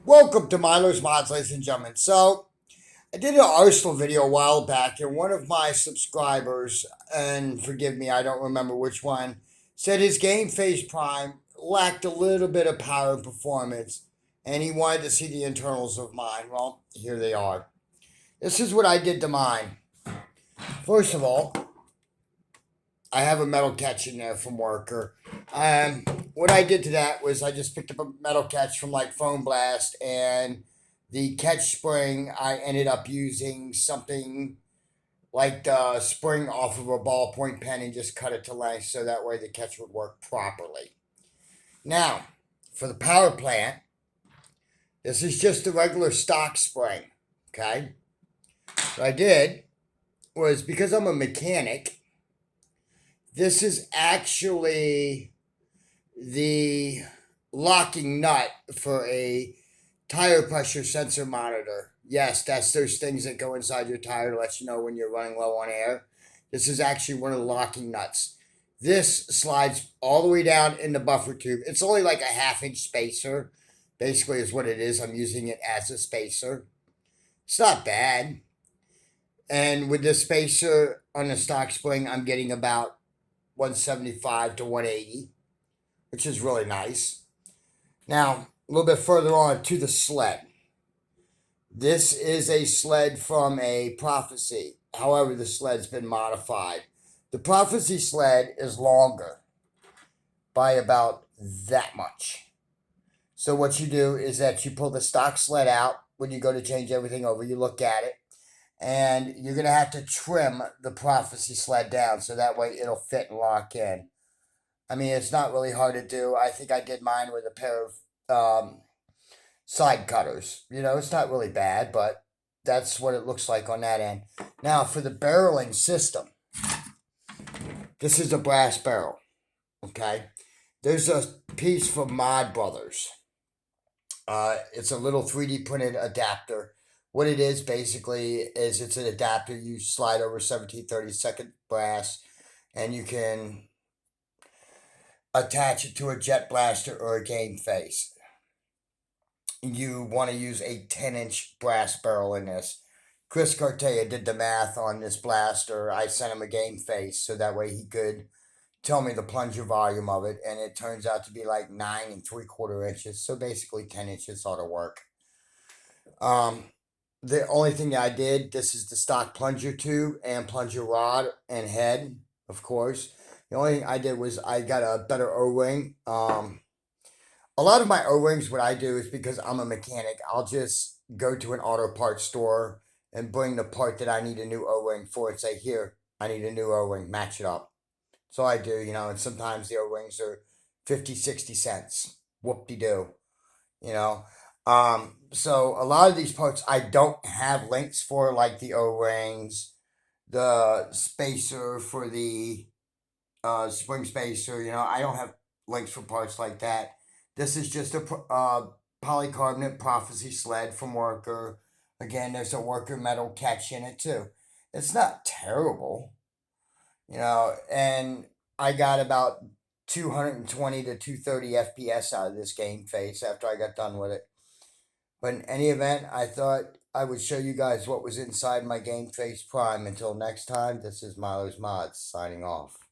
Welcome to Milo's Mods, ladies and gentlemen. So, I did an Arsenal video a while back, and one of my subscribers, and forgive me, I don't remember which one, said his Game Face Prime lacked a little bit of power and performance, and he wanted to see the internals of mine. Well, here they are. This is what I did to mine. First of all, I have a metal catch in there from Worker. Um, what I did to that was I just picked up a metal catch from like Foam Blast, and the catch spring I ended up using something like the spring off of a ballpoint pen and just cut it to length so that way the catch would work properly. Now, for the power plant, this is just a regular stock spring. Okay, what I did was because I'm a mechanic, this is actually the locking nut for a tire pressure sensor monitor. Yes, that's those things that go inside your tire to let you know when you're running low on air. This is actually one of the locking nuts. This slides all the way down in the buffer tube. It's only like a half-inch spacer, basically, is what it is. I'm using it as a spacer. It's not bad. And with this spacer on the stock spring, I'm getting about 175 to 180, which is really nice. Now, a little bit further on to the sled. This is a sled from a Prophecy. However, the sled's been modified. The Prophecy sled is longer by about that much. So what you do is that you pull the stock sled out when you go to change everything over. You look at it, and you're going to have to trim the Prophecy sled down so that way it'll fit and lock in. I mean, it's not really hard to do. I think I did mine with a pair of side cutters. It's not really bad, but that's what it looks like on that end. Now, for the barreling system, this is a brass barrel. Okay, there's a piece from Mod Brothers. It's a little 3D printed adapter. What it is basically is it's an adapter you slide over 1732 brass, and you can attach it to a jet blaster or a game face. You want to use a 10-inch brass barrel in this. Chris Cartea did the math on this blaster. I sent him a game face so that way he could tell me the plunger volume of it, and it turns out to be like 9 3/4 inches. So basically 10 inches ought to work. The only thing I did, this is the stock plunger tube and plunger rod and head, of course. The only thing I did was I got a better O-ring. A lot of my O-rings, what I do is because I'm a mechanic, I'll just go to an auto parts store and bring the part that I need a new O-ring for and say, here, I need a new O-ring, match it up. So I do, and sometimes the O-rings are 50, 60 cents. Whoop-de-doo, you know. So a lot of these parts I don't have links for, like the O-rings, the spacer for the spring spacer, I don't have links for parts like that. This is just a polycarbonate Prophecy sled from Worker. Again, there's a Worker metal catch in it too. It's not terrible, and I got about 220 to 230 FPS out of this game face after I got done with it. But in any event, I thought I would show you guys what was inside my Game Face Prime. Until next time, this is Milo's Mods signing off.